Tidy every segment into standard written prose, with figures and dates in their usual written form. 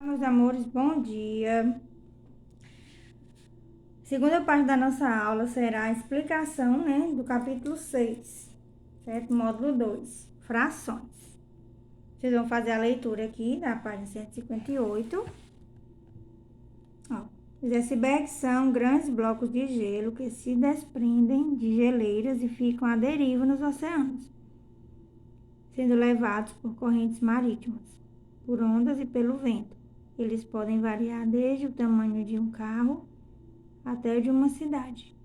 Meus amores, bom dia. Segunda parte da nossa aula será a explicação, do capítulo 6, certo? Módulo 2, frações. Vocês vão fazer a leitura aqui da página 158. Ó, os icebergs são grandes blocos de gelo que se desprendem de geleiras e ficam à deriva nos oceanos, sendo levados por correntes marítimas, por ondas e pelo vento. Eles podem variar desde o tamanho de um carro até de uma cidade.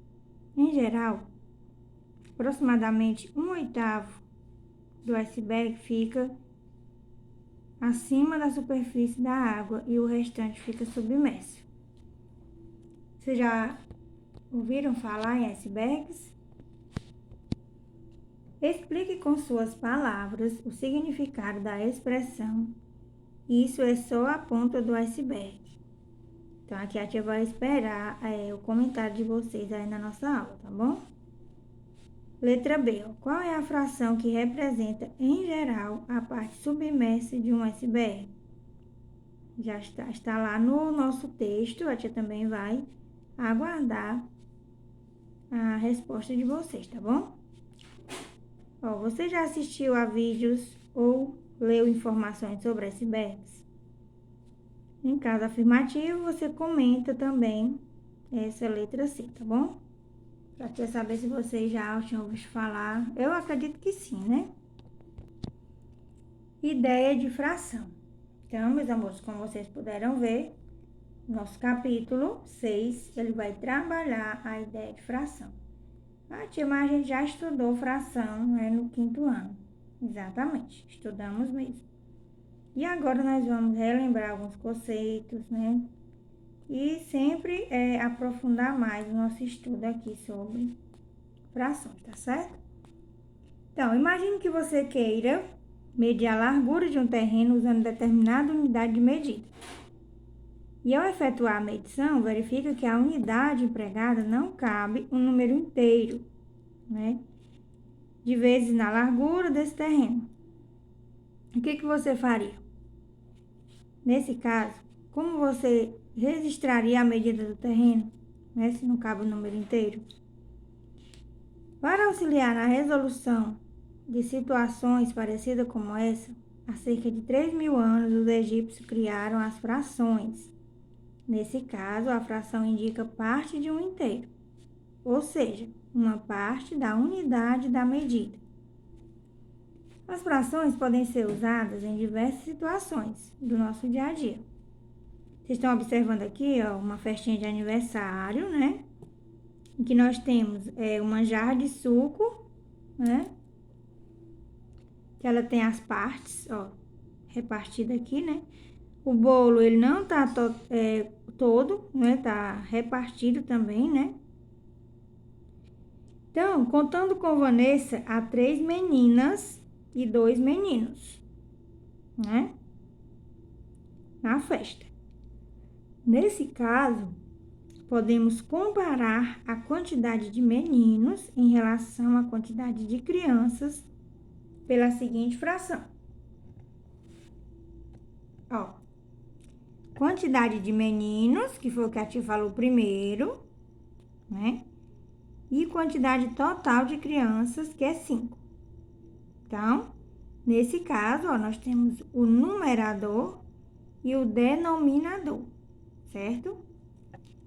Em geral, aproximadamente 1/8 do iceberg fica acima da superfície da água e o restante fica submerso. Vocês já ouviram falar em icebergs? Explique com suas palavras o significado da expressão "isso é só a ponta do iceberg". Então, aqui a tia vai esperar o comentário de vocês aí na nossa aula, tá bom? Letra B. Qual é a fração que representa, em geral, a parte submersa de um iceberg? Já está lá no nosso texto, a tia também vai aguardar a resposta de vocês, tá bom? Ó, você já assistiu a vídeos ou leu informações sobre icebergs? Em caso afirmativo, você comenta também essa letra C, tá bom? Pra saber se vocês já tinham ouvido falar. Eu acredito que sim, né? Ideia de fração. Então, meus amores, como vocês puderam ver, nosso capítulo 6, ele vai trabalhar a ideia de fração. Ah, tia, mas a gente já estudou fração, no 5º ano. Exatamente, estudamos mesmo. E agora nós vamos relembrar alguns conceitos, E sempre aprofundar mais o nosso estudo aqui sobre frações, tá certo? Então, imagine que você queira medir a largura de um terreno usando determinada unidade de medida. E ao efetuar a medição, verifica que a unidade empregada não cabe um número inteiro, de vezes na largura desse terreno. O que você faria? Nesse caso, como você registraria a medida do terreno, se não cabe o número inteiro? Para auxiliar na resolução de situações parecidas como essa, há cerca de 3.000 anos, os egípcios criaram as frações. Nesse caso, a fração indica parte de um inteiro, ou seja, uma parte da unidade da medida. As frações podem ser usadas em diversas situações do nosso dia a dia. Vocês estão observando aqui, uma festinha de aniversário, em que nós temos uma jarra de suco, que ela tem as partes, repartida aqui, O bolo, ele não tá todo, tá repartido também, Então, contando com Vanessa, há 3 meninas e 2 meninos, Na festa. Nesse caso, podemos comparar a quantidade de meninos em relação à quantidade de crianças pela seguinte fração. Quantidade de meninos, que foi o que a tia falou primeiro, E quantidade total de crianças, que é 5. Então, nesse caso, nós temos o numerador e o denominador, certo?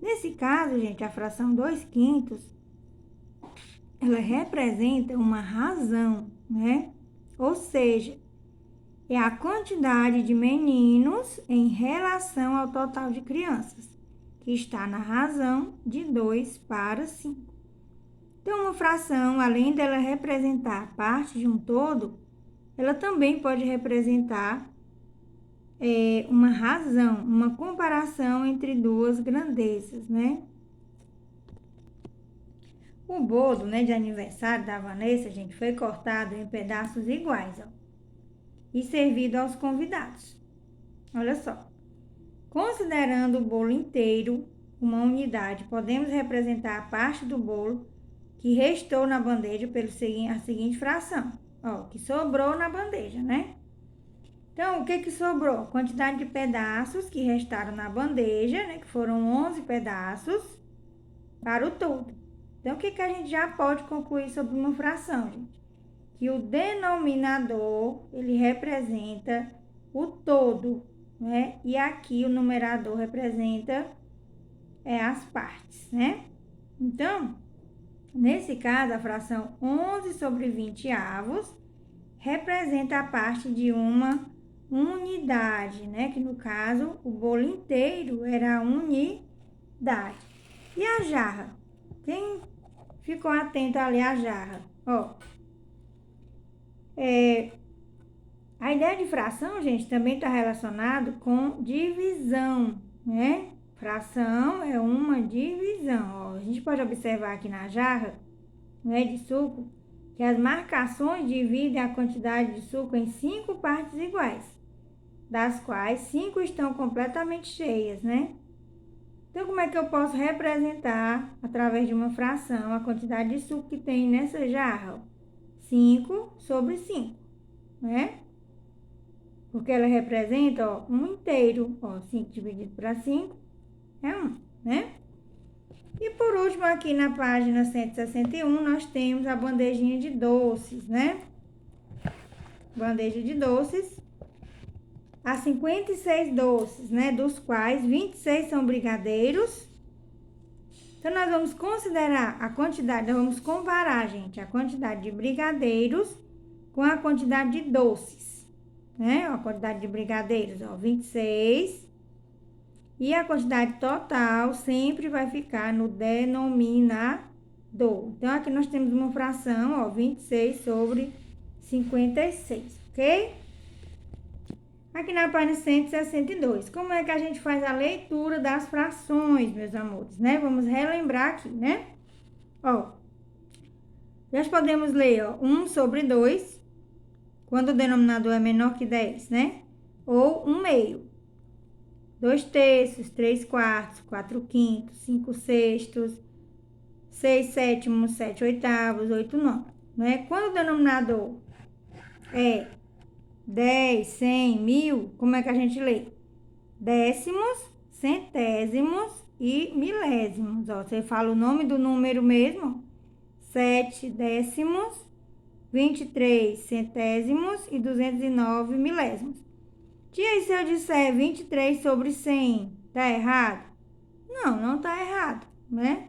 Nesse caso, gente, a fração 2/5, ela representa uma razão, Ou seja, é a quantidade de meninos em relação ao total de crianças, que está na razão de 2 para 5. Então, uma fração, além dela representar parte de um todo, ela também pode representar uma razão, uma comparação entre duas grandezas, O bolo, de aniversário da Vanessa, gente, foi cortado em pedaços iguais, e servido aos convidados. Olha só. Considerando o bolo inteiro uma unidade, podemos representar a parte do bolo que restou na bandeja pela seguinte fração, que sobrou na bandeja, Então, o que sobrou? A quantidade de pedaços que restaram na bandeja, né? Que foram 11 pedaços para o todo. Então, o que a gente já pode concluir sobre uma fração, gente? Que o denominador, ele representa o todo, né? E aqui o numerador representa as partes, né? Então, nesse caso, a fração 11 sobre 20 avos representa a parte de uma unidade, né? Que no caso, o bolo inteiro era a unidade. E a jarra? Quem ficou atento ali à jarra? Ó, a ideia de fração, gente, também está relacionado com divisão, né? Fração é uma divisão. Ó, a gente pode observar aqui na jarra, né, de suco, que as marcações dividem a quantidade de suco em 5 partes iguais, das quais 5 estão completamente cheias, né? Então, como é que eu posso representar, através de uma fração, a quantidade de suco que tem nessa jarra? 5 sobre 5, né? Porque ela representa, ó, um inteiro. Ó, 5 dividido para 5 é 1, né? E por último, aqui na página 161, nós temos a bandejinha de doces, né? Bandeja de doces. Há 56 doces, né? Dos quais 26 são brigadeiros. Então, nós vamos considerar a quantidade, nós vamos comparar, gente, a quantidade de brigadeiros com a quantidade de doces, né? A quantidade de brigadeiros, ó, 26. E a quantidade total sempre vai ficar no denominador. Então, aqui nós temos uma fração, ó, 26 sobre 56, ok? Aqui na página 162, como é que a gente faz a leitura das frações, meus amores, né? Vamos relembrar aqui, né? Ó, nós podemos ler, ó, 1 sobre 2, quando o denominador é menor que 10, né? Ou 1 meio. 2 terços, 3 quartos, 4 quintos, 5 sextos, 6 sétimos, 7 oitavos, 8 nonos, né? Quando o denominador é 10, 100, 1000, como é que a gente lê? Décimos, centésimos e milésimos. Ó, você fala o nome do número mesmo, 7 décimos, 23 centésimos e 209 milésimos. Tia, e se eu disser 23 sobre 100, tá errado? Não, não tá errado, né?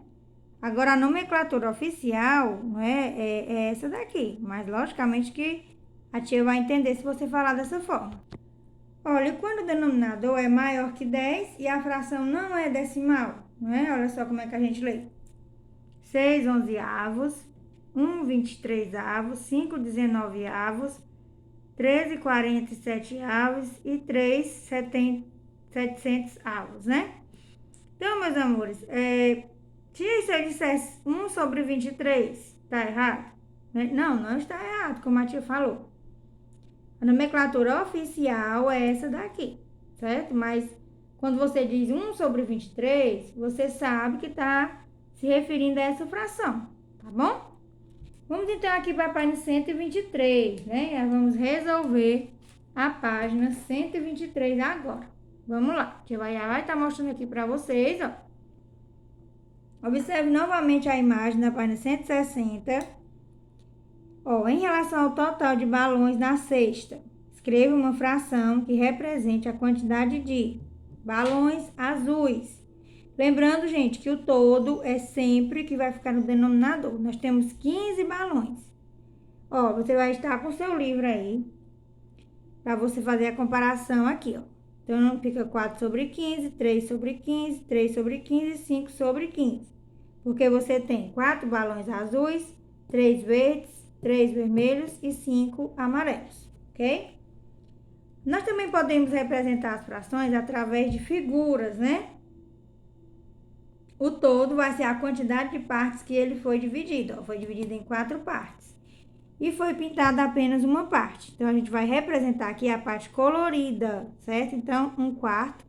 Agora, a nomenclatura oficial, né, é essa daqui, mas logicamente que a tia vai entender se você falar dessa forma. Olha, quando o denominador é maior que 10 e a fração não é decimal, né? Olha só como é que a gente lê. 6 onzeavos, 1 23avos, 5 19avos, 13 47avos e 3 700avos, né? Então, meus amores, se eu dissesse 1 sobre 23, tá errado? Não, não está errado, como a tia falou. A nomenclatura oficial é essa daqui, certo? Mas quando você diz 1 sobre 23, você sabe que está se referindo a essa fração, tá bom? Vamos então aqui para a página 123, né? Vamos resolver a página 123 agora. Vamos lá, já vai estar mostrando aqui para vocês, ó. Observe novamente a imagem da página 160. Ó, em relação ao total de balões na cesta, escreva uma fração que represente a quantidade de balões azuis. Lembrando, gente, que o todo é sempre que vai ficar no denominador. Nós temos 15 balões. Ó, você vai estar com o seu livro aí, para você fazer a comparação aqui, ó. Então, fica 4 sobre 15, 3 sobre 15, 3 sobre 15, 5 sobre 15. Porque você tem 4 balões azuis, 3 verdes, 3 vermelhos e 5 amarelos, ok? Nós também podemos representar as frações através de figuras, né? O todo vai ser a quantidade de partes que ele foi dividido, ó. Foi dividido em 4 partes. E foi pintada apenas uma parte. Então, a gente vai representar aqui a parte colorida, certo? Então, 1 quarto,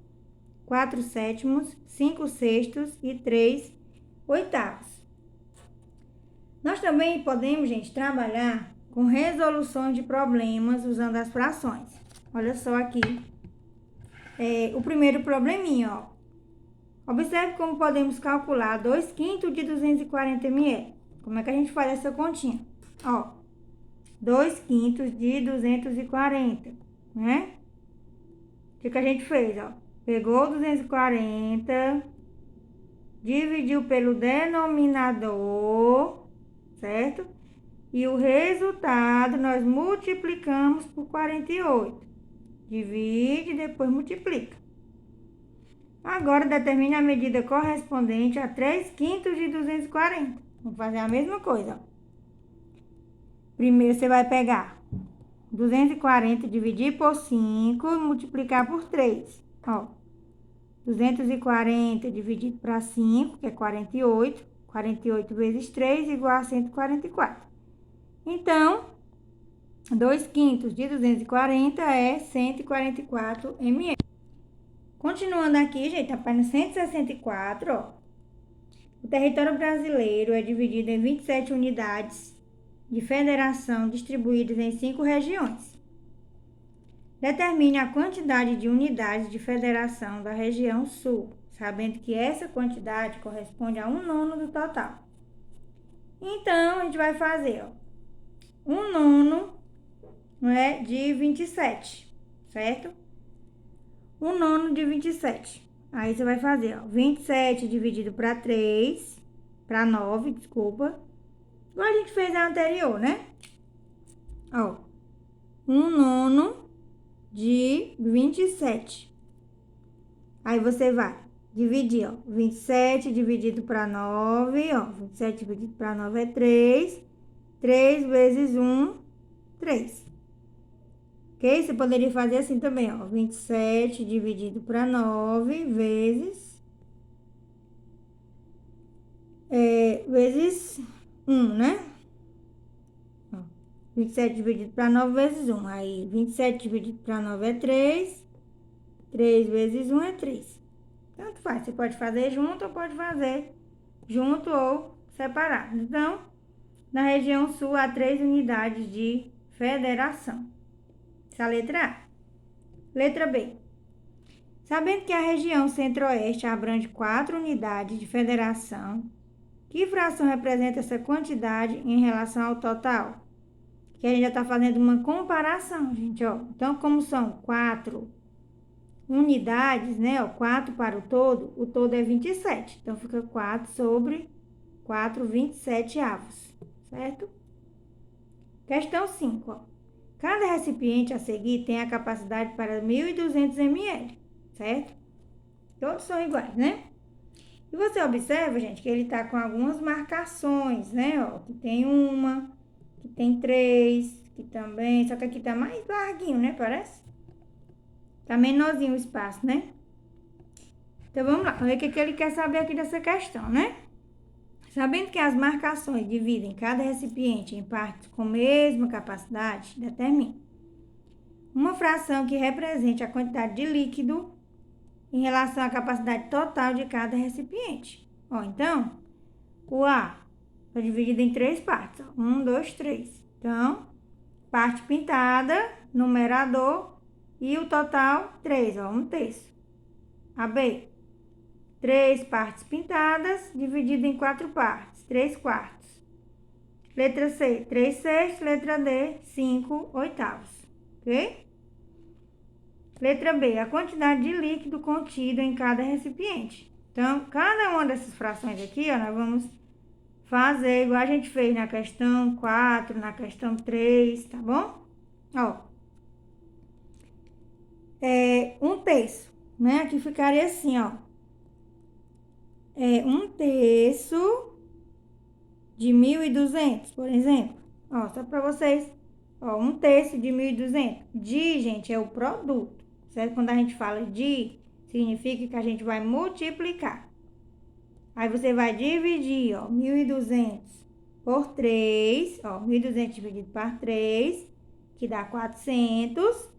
4 sétimos, 5 sextos e 3 oitavos. Nós também podemos, gente, trabalhar com resoluções de problemas usando as frações. olha só aqui, o primeiro probleminha, ó. Observe como podemos calcular 2/5 de 240 ml. Como é que a gente faz essa continha? Ó, 2/5 de 240, né? O que a gente fez, ó? Pegou 240, dividiu pelo denominador, certo? E o resultado nós multiplicamos por 48. Divide e depois multiplica. Agora, determine a medida correspondente a 3/5 de 240. Vamos fazer a mesma coisa, ó. Primeiro, você vai pegar 240, dividir por 5 e multiplicar por 3. Ó, 240 dividido para 5, que é 48. 48 vezes 3 igual a 144. Então, 2/5 de 240 é 144 ml. Continuando aqui, gente, a página 164, ó. O território brasileiro é dividido em 27 unidades de federação distribuídas em 5 regiões. Determine a quantidade de unidades de federação da região sul, sabendo que essa quantidade corresponde a 1/9 do total. Então, a gente vai fazer, ó, 1/9, não é, de 27, certo? 1/9 de 27. Aí você vai fazer, ó, 27 dividido para 3, para 9, desculpa. Igual a gente fez a anterior, né? Ó, 1/9 de 27. Aí você vai dividir, ó, 27 dividido para 9, ó, 27 dividido para 9 é 3. 3 vezes 1, 3. Ok? Você poderia fazer assim também, ó, 27 dividido para 9 vezes 1, né? Ó, 27 dividido para 9 vezes 1. Aí, 27 dividido para 9 é 3. 3 vezes 1 é 3. Tanto faz, você pode fazer junto ou pode fazer junto ou separado. Então, na região sul há 3 unidades de federação. Essa é a letra A. Letra B. Sabendo que a região centro-oeste abrange 4 unidades de federação, que fração representa essa quantidade em relação ao total? Que a gente já está fazendo uma comparação, gente, ó. Então, como são 4 unidades, né, ó, 4 para o todo é 27. Então, fica 4 sobre 4, 27 avos, certo? Questão 5, ó. Cada recipiente a seguir tem a capacidade para 1.200 ml, certo? Todos são iguais, né? E você observa, gente, que ele tá com algumas marcações, né? Ó, que tem uma, que tem 3, que também... Só que aqui tá mais larguinho, né? Parece? Tá menorzinho o espaço, né? Então, vamos lá. Vamos ver o que ele quer saber aqui dessa questão, né? Sabendo que as marcações dividem cada recipiente em partes com mesma capacidade, determine uma fração que represente a quantidade de líquido em relação à capacidade total de cada recipiente. Ó, então, o A está dividido em 3 partes. Ó. 1, 2, 3. Então, parte pintada, numerador, e o total, 3, ó, 1/3. A B, 3 partes pintadas, dividido em 4 partes, 3/4. Letra C, 3/6. Letra D, 5/8. Ok? Letra B, a quantidade de líquido contido em cada recipiente. Então, cada uma dessas frações aqui, ó, nós vamos fazer igual a gente fez na questão 4, na questão 3, tá bom? Ó, 1/3, né? Aqui ficaria assim, ó. 1/3 de 1.200, por exemplo. Ó, só para vocês. Ó, 1/3 de 1.200. De, gente, é o produto, certo? Quando a gente fala de, significa que a gente vai multiplicar. Aí você vai dividir, ó, 1.200 por 3, ó, 1.200 dividido por 3, que dá 400.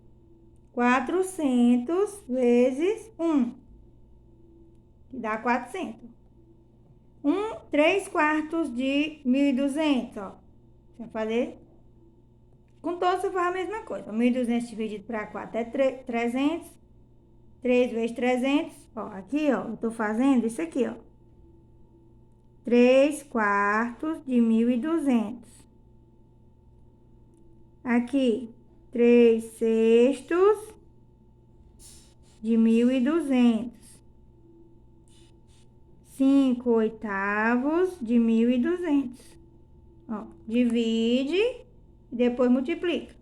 400 vezes 1, que dá 400. 3/4 de 1.200, ó. Você vai fazer Com todos você faz a mesma coisa. 1.200 dividido para 4 é 300. 3 vezes 300. Ó, aqui, ó, eu tô fazendo isso aqui, ó. 3/4 de 1.200. Aqui, 3/6 de 1.200. 5/8 de 1.200. Ó, divide e depois multiplica,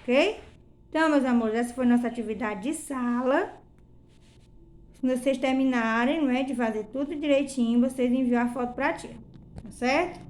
ok? Então, meus amores, essa foi nossa atividade de sala. Se vocês terminarem, não é, de fazer tudo direitinho, vocês enviam a foto pra tia, tá certo?